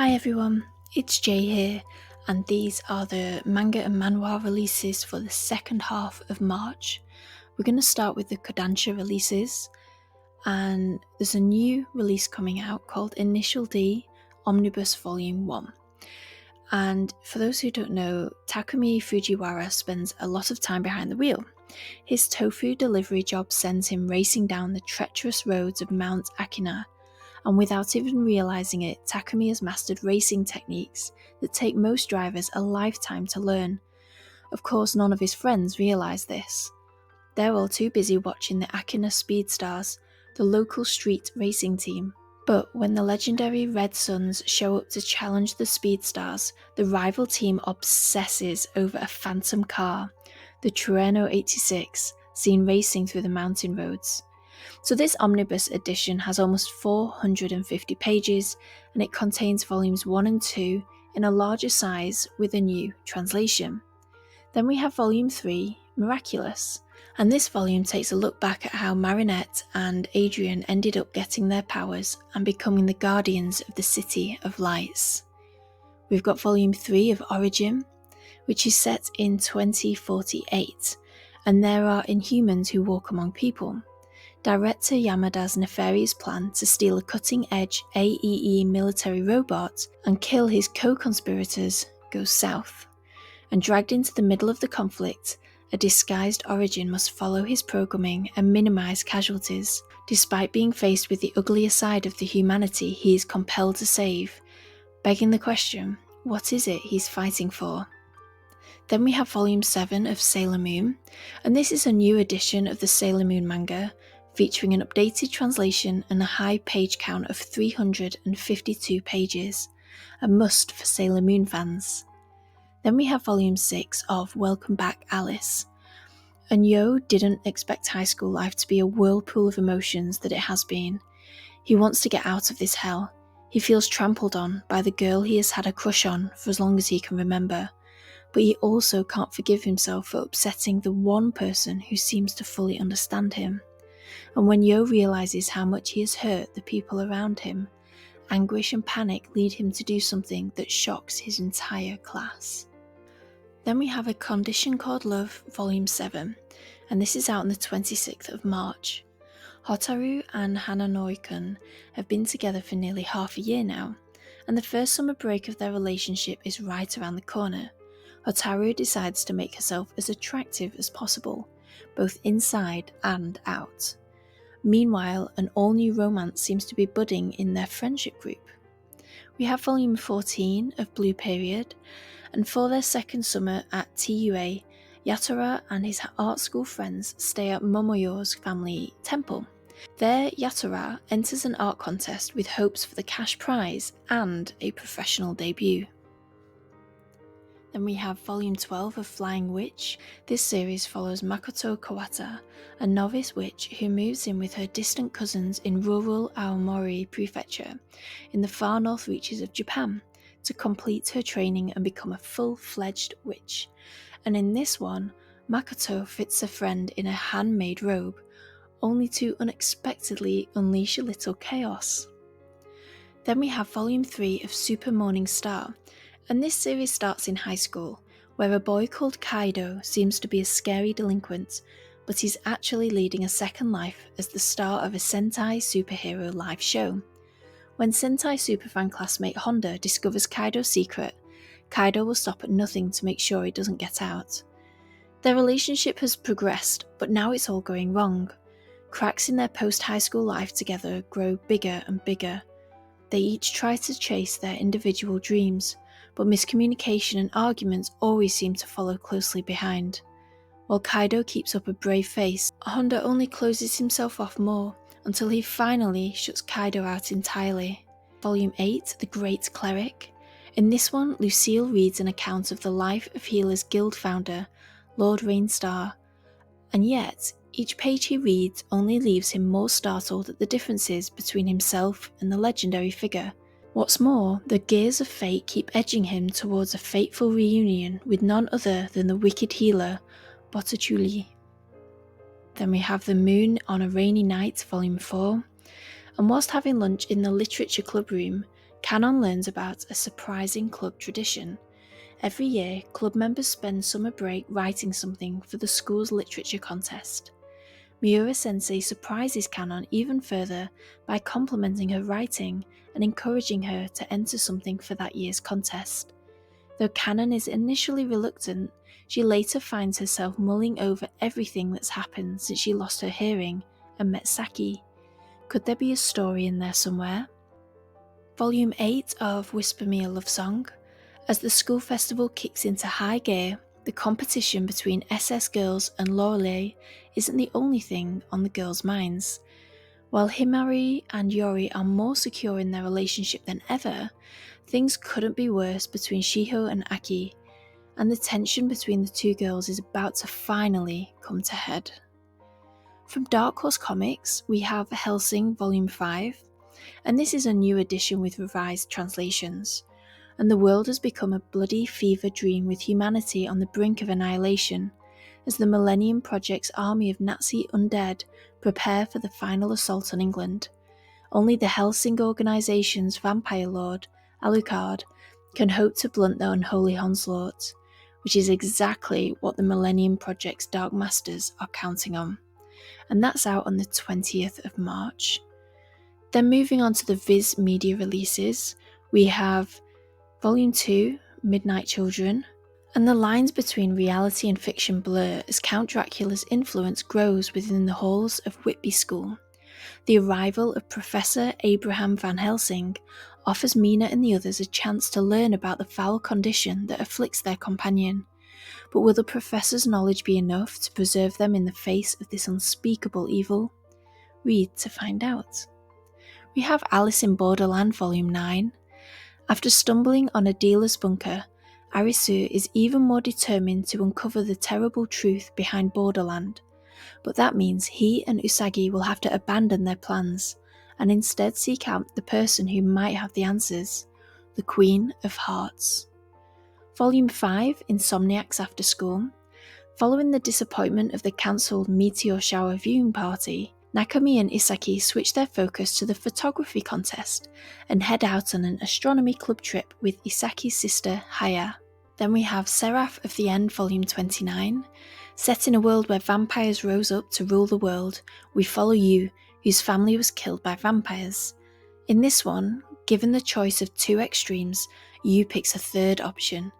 Hi everyone, it's Jay here, and these are the manga and manhwa releases for the second half of March. We're going to start with the Kodansha releases, and there's a new release coming out called Initial D Omnibus Volume 1. And for those who don't know, Takumi Fujiwara spends a lot of time behind the wheel. His tofu delivery job sends him racing down the treacherous roads of Mount Akina, and without even realising it, Takumi has mastered racing techniques that take most drivers a lifetime to learn. Of course, none of his friends realise this. They're all too busy watching the Akina Speedstars, the local street racing team. But when the legendary Red Suns show up to challenge the Speedstars, the rival team obsesses over a phantom car, the Trueno 86, seen racing through the mountain roads. So this omnibus edition has almost 450 pages, and it contains volumes 1 and 2 in a larger size with a new translation. Then we have volume 3, Miraculous, and this volume takes a look back at how Marinette and Adrian ended up getting their powers and becoming the guardians of the City of Lights. We've got volume 3 of Origin, which is set in 2048, and there are Inhumans who walk among people. Director Yamada's nefarious plan to steal a cutting-edge AEE military robot and kill his co-conspirators goes south. And dragged into the middle of the conflict, a disguised Origin must follow his programming and minimize casualties, despite being faced with the uglier side of the humanity he is compelled to save, begging the question, what is it he's fighting for? Then we have volume 7 of Sailor Moon, and this is a new edition of the Sailor Moon manga, featuring an updated translation and a high page count of 352 pages, a must for Sailor Moon fans. Then we have volume 6 of Welcome Back Alice, and Yo didn't expect high school life to be a whirlpool of emotions that it has been. He wants to get out of this hell. He feels trampled on by the girl he has had a crush on for as long as he can remember, but he also can't forgive himself for upsetting the one person who seems to fully understand him. And when Yo realises how much he has hurt the people around him, anguish and panic lead him to do something that shocks his entire class. Then we have A Condition Called Love Volume 7, and this is out on the 26th of March. Hotaru and Hananoi-kun have been together for nearly half a year now, and the first summer break of their relationship is right around the corner. Hotaru decides to make herself as attractive as possible, both inside and out. Meanwhile, an all-new romance seems to be budding in their friendship group. We have volume 14 of Blue Period, and for their second summer at TUA, Yatora and his art school friends stay at Momoyo's family temple. There, Yatora enters an art contest with hopes for the cash prize and a professional debut. Then we have volume 12 of Flying Witch. This series follows Makoto Kawata, a novice witch who moves in with her distant cousins in rural Aomori Prefecture in the far north reaches of Japan to complete her training and become a full-fledged witch. And in this one, Makoto fits a friend in a handmade robe, only to unexpectedly unleash a little chaos. Then we have volume 3 of Super Morning Star, and this series starts in high school, where a boy called Kaido seems to be a scary delinquent, but he's actually leading a second life as the star of a Sentai superhero live show. When Sentai superfan classmate Honda discovers Kaido's secret, Kaido will stop at nothing to make sure he doesn't get out. Their relationship has progressed, but now it's all going wrong. Cracks in their post-high school life together grow bigger and bigger. They each try to chase their individual dreams, but miscommunication and arguments always seem to follow closely behind. While Kaido keeps up a brave face, Honda only closes himself off more until he finally shuts Kaido out entirely. Volume 8, The Great Cleric. In this one, Lucille reads an account of the life of Healers Guild founder, Lord Rainstar, and yet each page he reads only leaves him more startled at the differences between himself and the legendary figure. What's more, the gears of fate keep edging him towards a fateful reunion with none other than the wicked healer, Botticelli. Then we have The Moon on a Rainy Night, Volume 4, and whilst having lunch in the literature club room, Canon learns about a surprising club tradition. Every year, club members spend summer break writing something for the school's literature contest. Miura-sensei surprises Canon even further by complimenting her writing and encouraging her to enter something for that year's contest. Though Canon is initially reluctant, she later finds herself mulling over everything that's happened since she lost her hearing and met Saki. Could there be a story in there somewhere? Volume 8 of Whisper Me a Love Song. As the school festival kicks into high gear, the competition between SS girls and Lorelei isn't the only thing on the girls' minds. While Himari and Yori are more secure in their relationship than ever, things couldn't be worse between Shiho and Aki, and the tension between the two girls is about to finally come to head. From Dark Horse Comics, we have Hellsing Volume 5, and this is a new edition with revised translations. And the world has become a bloody fever dream with humanity on the brink of annihilation, as the Millennium Project's army of Nazi undead prepare for the final assault on England. Only the Hellsing organisation's vampire lord, Alucard, can hope to blunt their unholy onslaught, which is exactly what the Millennium Project's Dark Masters are counting on. And that's out on the 20th of March. Then moving on to the Viz Media releases, we have Volume 2, Midnight Children, and the lines between reality and fiction blur as Count Dracula's influence grows within the halls of Whitby School. The arrival of Professor Abraham Van Helsing offers Mina and the others a chance to learn about the foul condition that afflicts their companion. But will the professor's knowledge be enough to preserve them in the face of this unspeakable evil? Read to find out. We have Alice in Borderland Volume 9. After stumbling on a dealer's bunker, Arisu is even more determined to uncover the terrible truth behind Borderland, but that means he and Usagi will have to abandon their plans and instead seek out the person who might have the answers, the Queen of Hearts. Volume 5, Insomniacs After School. Following the disappointment of the cancelled Meteor Shower viewing party, Nakami and Isaki switch their focus to the photography contest and head out on an astronomy club trip with Isaki's sister Haya. Then we have Seraph of the End Volume 29. Set in a world where vampires rose up to rule the world, we follow Yu, whose family was killed by vampires. In this one, given the choice of two extremes, Yu picks a third option.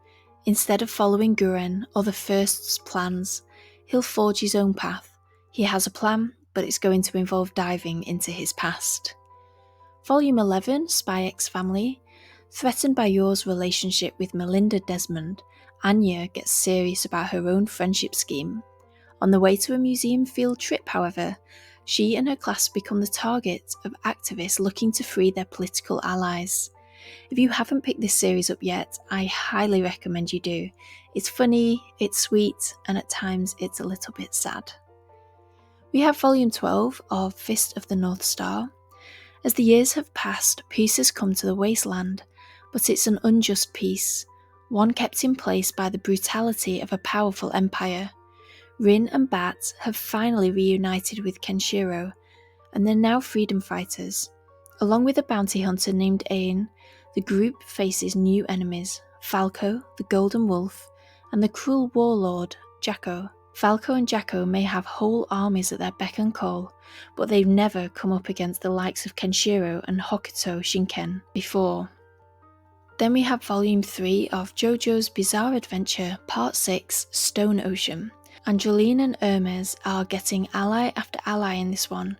Instead of following Guren or the First's plans, he'll forge his own path. He has a plan, but it's going to involve diving into his past. Volume 11, Spy X Family. Threatened by Yor's relationship with Melinda Desmond, Anya gets serious about her own friendship scheme. On the way to a museum field trip, however, she and her class become the target of activists looking to free their political allies. If you haven't picked this series up yet, I highly recommend you do. It's funny, it's sweet, and at times it's a little bit sad. We have Volume 12 of Fist of the North Star. As the years have passed, peace has come to the wasteland, but it's an unjust peace, one kept in place by the brutality of a powerful empire. Rin and Bat have finally reunited with Kenshiro, and they're now freedom fighters. Along with a bounty hunter named Ain, the group faces new enemies, Falco, the Golden Wolf, and the cruel warlord, Jacko. Falco and Jacko may have whole armies at their beck and call, but they've never come up against the likes of Kenshiro and Hokuto Shinken before. Then we have Volume 3 of JoJo's Bizarre Adventure Part 6, Stone Ocean. Angeline and Hermes are getting ally after ally in this one,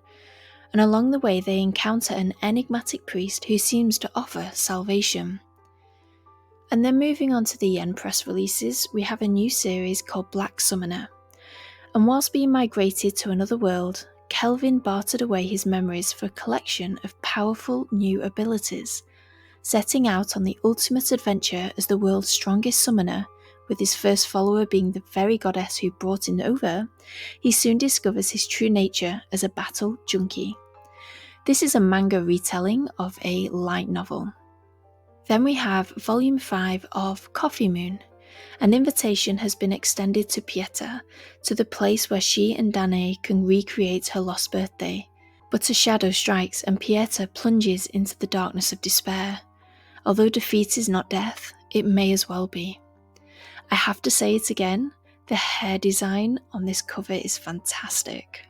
and along the way they encounter an enigmatic priest who seems to offer salvation. And then moving on to the Empress releases, we have a new series called Black Summoner. And whilst being migrated to another world, Kelvin bartered away his memories for a collection of powerful new abilities. Setting out on the ultimate adventure as the world's strongest summoner, with his first follower being the very goddess who brought him over, he soon discovers his true nature as a battle junkie. This is a manga retelling of a light novel. Then we have Volume 5 of Coffee Moon. An invitation has been extended to Pieta, to the place where she and Danae can recreate her lost birthday. But a shadow strikes and Pieta plunges into the darkness of despair. Although defeat is not death, it may as well be. I have to say it again, the hair design on this cover is fantastic.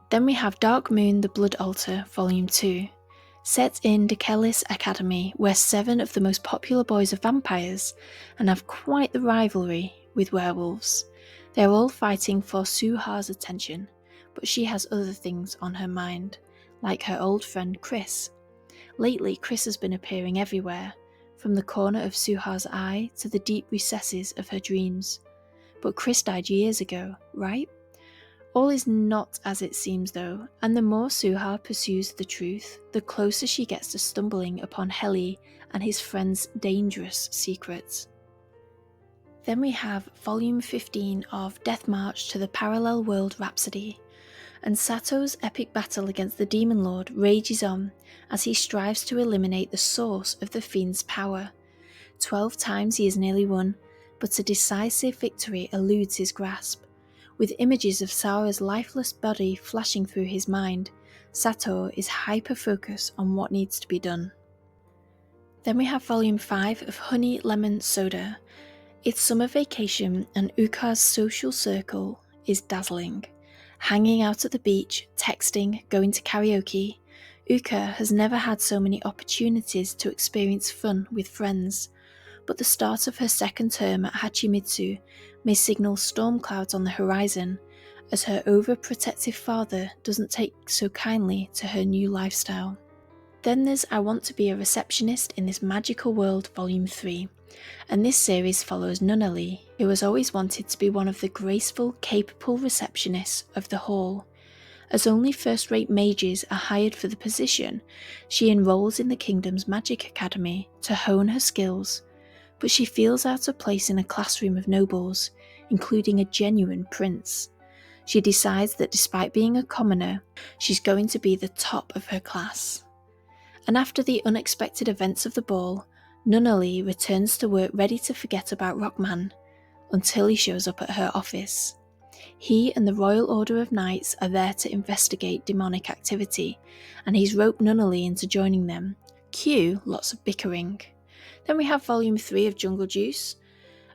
Then we have Dark Moon the Blood Altar Volume 2. Set in Dekelis Academy, where 7 of the most popular boys are vampires and have quite the rivalry with werewolves. They are all fighting for Suha's attention, but she has other things on her mind, like her old friend Chris. Lately, Chris has been appearing everywhere, from the corner of Suha's eye to the deep recesses of her dreams. But Chris died years ago, right? All is not as it seems though, and the more Suha pursues the truth, the closer she gets to stumbling upon Heli and his friend's dangerous secrets. Then we have Volume 15 of Death March to the Parallel World Rhapsody, and Sato's epic battle against the Demon Lord rages on as he strives to eliminate the source of the fiend's power. 12 times he has nearly won, but a decisive victory eludes his grasp. With images of Sara's lifeless body flashing through his mind, Sato is hyper-focused on what needs to be done. Then we have Volume 5 of Honey Lemon Soda. It's summer vacation and Uka's social circle is dazzling. Hanging out at the beach, texting, going to karaoke, Uka has never had so many opportunities to experience fun with friends. But the start of her second term at Hachimitsu may signal storm clouds on the horizon, as her overprotective father doesn't take so kindly to her new lifestyle. Then there's I Want to Be a Receptionist in This Magical World Volume 3, and this series follows Nunnally, who has always wanted to be one of the graceful, capable receptionists of the hall. As only first-rate mages are hired for the position, she enrolls in the kingdom's magic academy to hone her skills, but she feels out of place in a classroom of nobles, including a genuine prince. She decides that despite being a commoner, she's going to be the top of her class. And after the unexpected events of the ball, Nunnally returns to work ready to forget about Rockman, until he shows up at her office. He and the Royal Order of Knights are there to investigate demonic activity, and he's roped Nunnally into joining them. Cue lots of bickering. Then we have Volume 3 of Jungle Juice.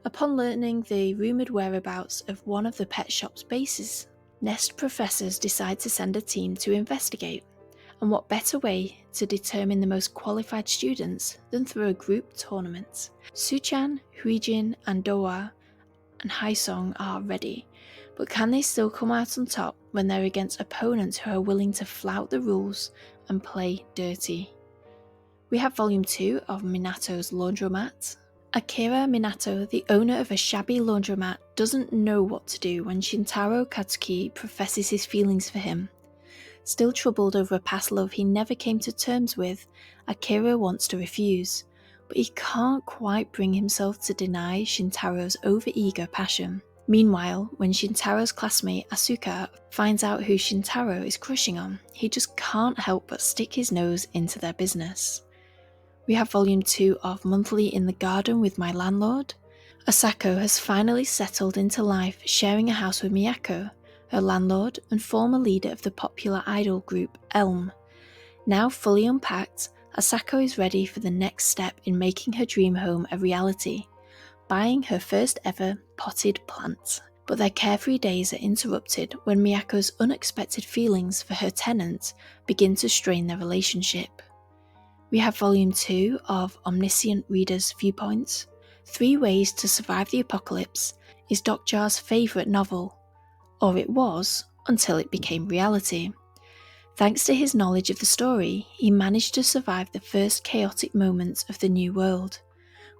Upon learning the rumoured whereabouts of one of the pet shop's bases, Nest professors decide to send a team to investigate. And what better way to determine the most qualified students than through a group tournament? Suchan, Huijin and Doa and Haisong are ready, but can they still come out on top when they're against opponents who are willing to flout the rules and play dirty? We have Volume 2 of Minato's Laundromat. Akira Minato, the owner of a shabby laundromat, doesn't know what to do when Shintaro Katsuki professes his feelings for him. Still troubled over a past love he never came to terms with, Akira wants to refuse, but he can't quite bring himself to deny Shintaro's over-eager passion. Meanwhile, when Shintaro's classmate Asuka finds out who Shintaro is crushing on, he just can't help but stick his nose into their business. We have Volume 2 of Monthly in the Garden with My Landlord. Asako has finally settled into life, sharing a house with Miyako, her landlord and former leader of the popular idol group Elm. Now fully unpacked, Asako is ready for the next step in making her dream home a reality, buying her first ever potted plant. But their carefree days are interrupted when Miyako's unexpected feelings for her tenant begin to strain their relationship. We have Volume 2 of Omniscient Reader's Viewpoints. 3 Ways to Survive the Apocalypse is Dokjar's favourite novel, or it was until it became reality. Thanks to his knowledge of the story, he managed to survive the first chaotic moments of the new world.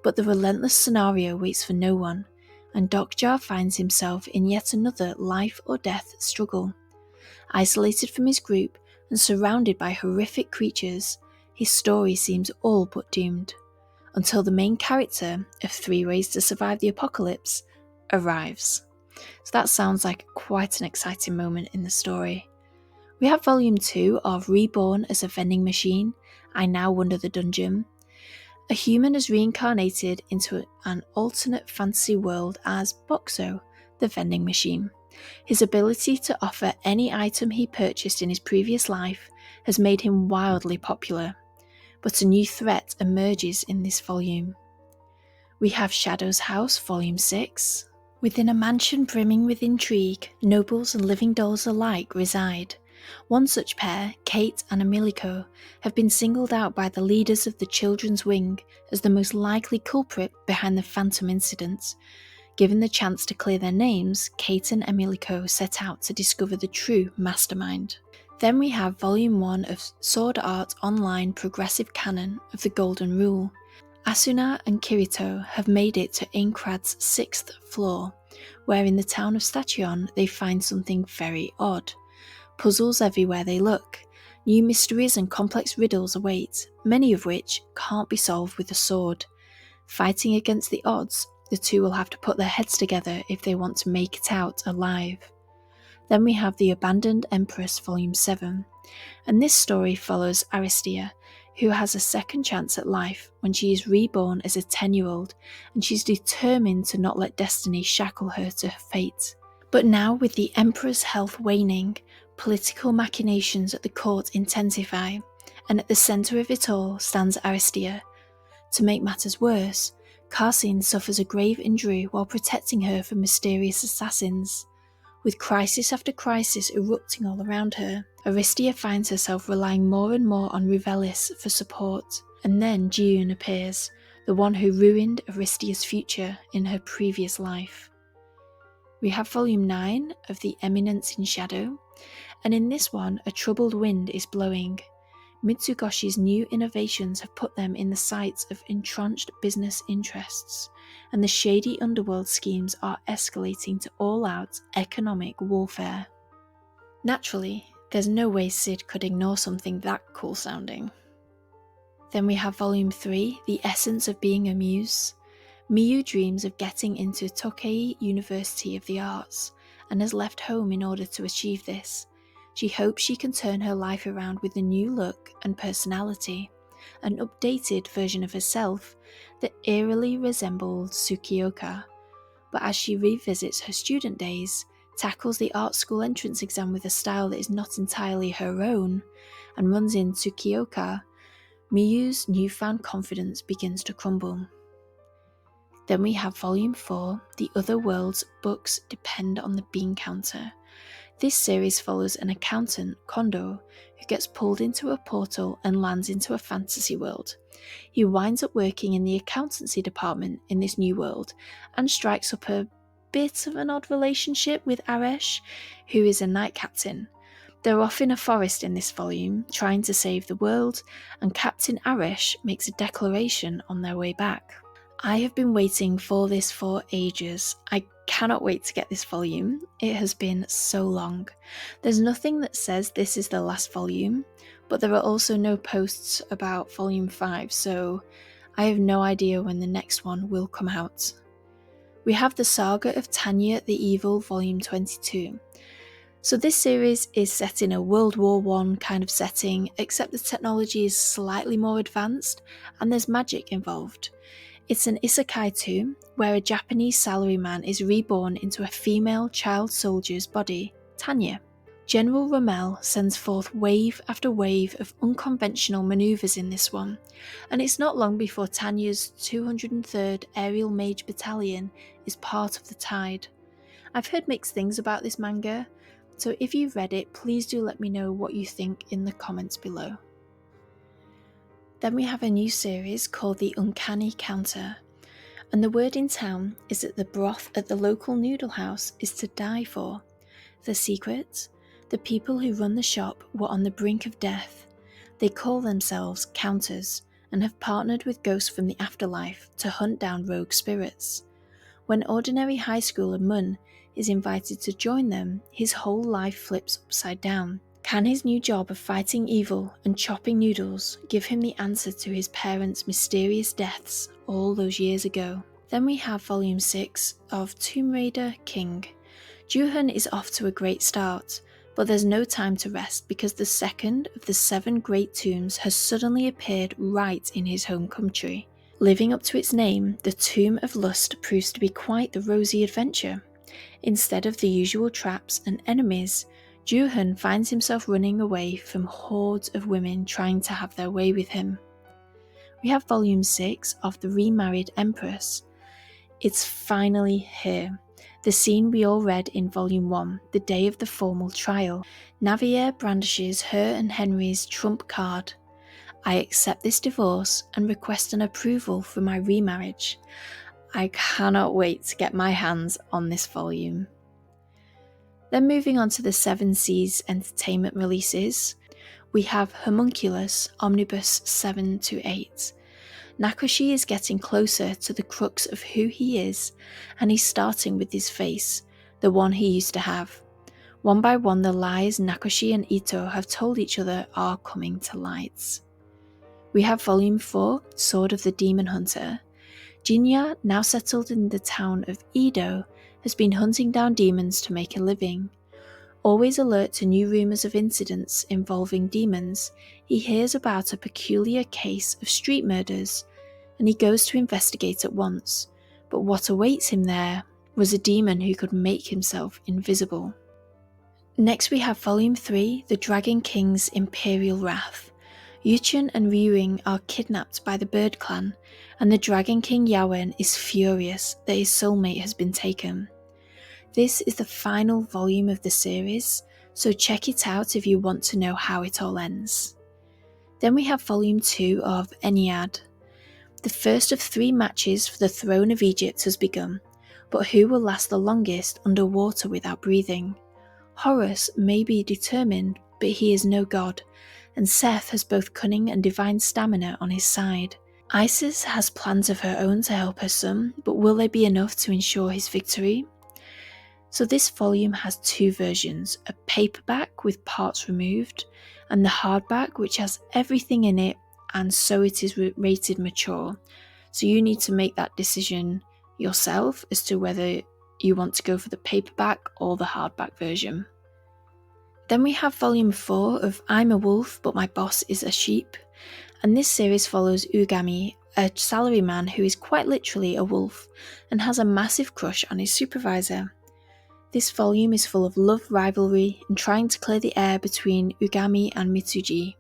But the relentless scenario waits for no one, and Dokjar finds himself in yet another life or death struggle. Isolated from his group and surrounded by horrific creatures, his story seems all but doomed, until the main character of 3 Ways to Survive the Apocalypse arrives. So that sounds like quite an exciting moment in the story. We have Volume 2 of Reborn as a Vending Machine, I Now Wonder the Dungeon. A human is reincarnated into an alternate fantasy world as Boxo, the vending machine. His ability to offer any item he purchased in his previous life has made him wildly popular. but a new threat emerges in this volume. We have Shadow's House, Volume 6. Within a mansion brimming with intrigue, nobles and living dolls alike reside. One such pair, Kate and Emilico, have been singled out by the leaders of the Children's Wing as the most likely culprit behind the Phantom incident. Given the chance to clear their names, Kate and Emilico set out to discover the true mastermind. Then we have Volume 1 of Sword Art Online Progressive Canon of the Golden Rule. Asuna and Kirito have made it to Aincrad's 6th floor, where in the town of Station they find something very odd. Puzzles everywhere they look. New mysteries and complex riddles await, many of which can't be solved with a sword. Fighting against the odds, the two will have to put their heads together if they want to make it out alive. Then we have The Abandoned Empress Volume 7, and this story follows Aristia, who has a second chance at life when she is reborn as a 10-year-old, and she's determined to not let destiny shackle her to her fate. But now, with the Emperor's health waning, political machinations at the court intensify, and at the centre of it all stands Aristia. To make matters worse, Karsin suffers a grave injury while protecting her from mysterious assassins. With crisis after crisis erupting all around her, Aristia finds herself relying more and more on Revelis for support, and then Jiun appears, the one who ruined Aristia's future in her previous life. We have Volume 9 of The Eminence in Shadow, and in this one a troubled wind is blowing. Mitsugoshi's new innovations have put them in the sights of entrenched business interests, and the shady underworld schemes are escalating to all-out economic warfare. Naturally, there's no way Sid could ignore something that cool-sounding. Then we have Volume 3, The Essence of Being a Muse. Miyu dreams of getting into Tokei University of the Arts, and has left home in order to achieve this. She hopes she can turn her life around with a new look and personality, an updated version of herself that eerily resembled Tsukioka. But as she revisits her student days, tackles the art school entrance exam with a style that is not entirely her own, and runs into Tsukioka, Miyu's newfound confidence begins to crumble. Then we have Volume 4, The Other World's Books Depend on the Bean Counter. This series follows an accountant, Kondo, who gets pulled into a portal and lands into a fantasy world. He winds up working in the accountancy department in this new world and strikes up a bit of an odd relationship with Aresh, who is a night captain. They're off in a forest in this volume, trying to save the world, and Captain Aresh makes a declaration on their way back. I have been waiting for this for ages. I cannot wait to get this volume. It has been so long. There's nothing that says this is the last volume, but there are also no posts about Volume 5, so I have no idea when the next one will come out. We have the Saga of Tanya the Evil Volume 22. So this series is set in a World War I kind of setting, except the technology is slightly more advanced and there's magic involved. It's an isekai too, where a Japanese salaryman is reborn into a female child soldier's body, Tanya. General Rommel sends forth wave after wave of unconventional manoeuvres in this one, and it's not long before Tanya's 203rd Aerial Mage Battalion is part of the tide. I've heard mixed things about this manga, so if you've read it, please do let me know what you think in the comments below. Then we have a new series called the Uncanny Counter, and the word in town is that the broth at the local noodle house is to die for. The secret? The people who run the shop were on the brink of death. They call themselves Counters and have partnered with ghosts from the afterlife to hunt down rogue spirits. When ordinary high schooler Mun is invited to join them, his whole life flips upside down. Can his new job of fighting evil and chopping noodles give him the answer to his parents' mysterious deaths all those years ago? Then we have Volume 6 of Tomb Raider King. Juhan is off to a great start, but there's no time to rest because the second of the 7 great tombs has suddenly appeared right in his home country. Living up to its name, the Tomb of Lust proves to be quite the rosy adventure. Instead of the usual traps and enemies, Juhan finds himself running away from hordes of women trying to have their way with him. we have Volume 6 of The Remarried Empress. It's finally here. The scene we all read in Volume 1, the day of the formal trial. Navier brandishes her and Henry's trump card. I accept this divorce and request an approval for my remarriage. I cannot wait to get my hands on this volume. Then moving on to the Seven Seas Entertainment releases, we have Humulus Omnibus 7-8. Nakoshi is getting closer to the crux of who he is, and he's starting with his face, the one he used to have. One by one, the lies Nakoshi and Ito have told each other are coming to light. We have Volume 4, Sword of the Demon Hunter. Jinya, now settled in the town of Edo, has been hunting down demons to make a living. Always alert to new rumours of incidents involving demons, he hears about a peculiar case of street murders, and he goes to investigate at once. But what awaits him there was a demon who could make himself invisible. Next we have Volume 3, The Dragon King's Imperial Wrath. Yuchun and Ryuing are kidnapped by the Bird Clan, and the Dragon King Yawen is furious that his soulmate has been taken. This is the final volume of the series, so check it out if you want to know how it all ends. Then we have Volume 2 of Ennead. The first of 3 matches for the throne of Egypt has begun, but who will last the longest underwater without breathing? Horus may be determined, but he is no god, and Seth has both cunning and divine stamina on his side. Isis has plans of her own to help her son, but will they be enough to ensure his victory? So this volume has 2 versions, a paperback with parts removed, and the hardback which has everything in it, and so it is rated mature. So you need to make that decision yourself as to whether you want to go for the paperback or the hardback version. Then we have Volume 4 of I'm a Wolf but My Boss is a Sheep, and this series follows Ugami, a salaryman who is quite literally a wolf and has a massive crush on his supervisor. This volume is full of love rivalry and trying to clear the air between Ugami and Mitsuji.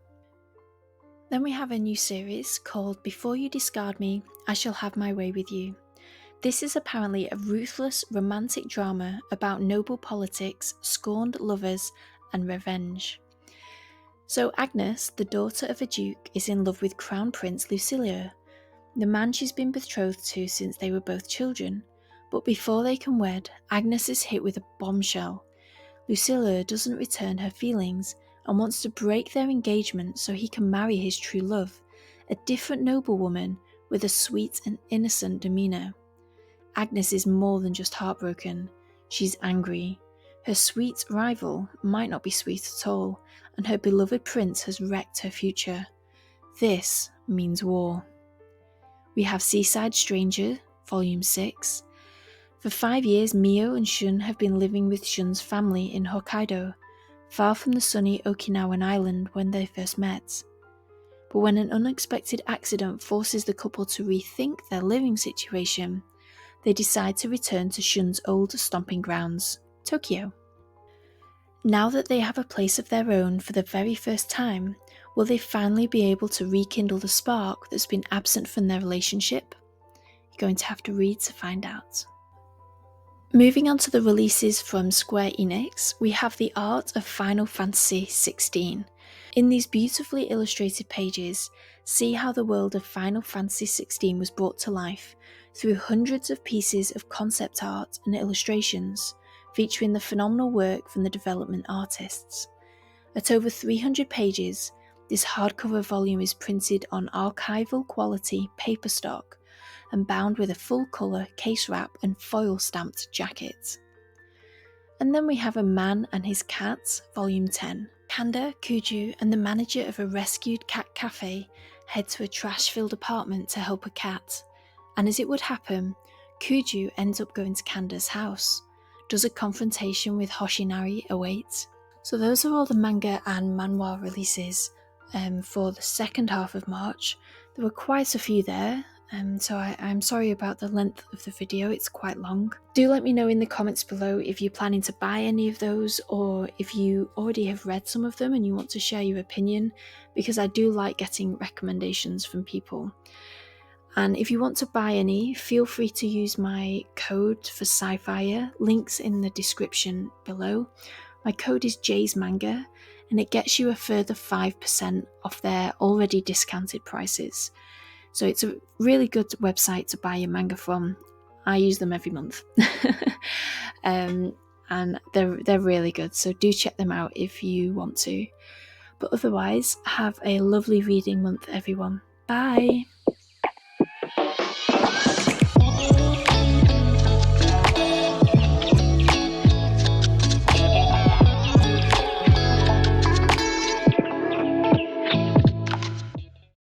Then we have a new series called Before You Discard Me, I Shall Have My Way With You. This is apparently a ruthless romantic drama about noble politics, scorned lovers, and revenge. So Agnes, the daughter of a duke, is in love with Crown Prince Lucilio, the man she's been betrothed to since they were both children. But before they can wed, Agnes is hit with a bombshell. Lucilio doesn't return her feelings and wants to break their engagement so he can marry his true love, a different noblewoman with a sweet and innocent demeanour. Agnes is more than just heartbroken, she's angry. Her sweet rival might not be sweet at all, and her beloved prince has wrecked her future. This means war. We have Seaside Stranger, Volume 6. For 5 years, Mio and Shun have been living with Shun's family in Hokkaido, far from the sunny Okinawan island when they first met. But when an unexpected accident forces the couple to rethink their living situation, they decide to return to Shun's old stomping grounds, Tokyo. Now that they have a place of their own for the very first time, will they finally be able to rekindle the spark that's been absent from their relationship? You're going to have to read to find out. Moving on to the releases from Square Enix, we have the art of Final Fantasy XVI. In these beautifully illustrated pages, see how the world of Final Fantasy XVI was brought to life through hundreds of pieces of concept art and illustrations, featuring the phenomenal work from the development artists. At over 300 pages, this hardcover volume is printed on archival quality paper stock and bound with a full colour case wrap and foil stamped jacket. And then we have A Man and His Cat, Volume 10. Kanda, Kuju, and the manager of a rescued cat cafe head to a trash-filled apartment to help a cat. And as it would happen, Kuju ends up going to Kanda's house. Does a confrontation with Hoshinari await? So those are all the manga and manhwa releases for the second half of March. There were quite a few there, So I'm sorry about the length of the video, it's quite long. Do let me know in the comments below if you're planning to buy any of those, or if you already have read some of them and you want to share your opinion, because I do like getting recommendations from people. And if you want to buy any, feel free to use my code for SciFier, links in the description below. My code is Jay's Manga, and it gets you a further 5% off their already discounted prices. So it's a really good website to buy your manga from. I use them every month. And they're really good, so do check them out if you want to. But otherwise, have a lovely reading month, everyone. Bye!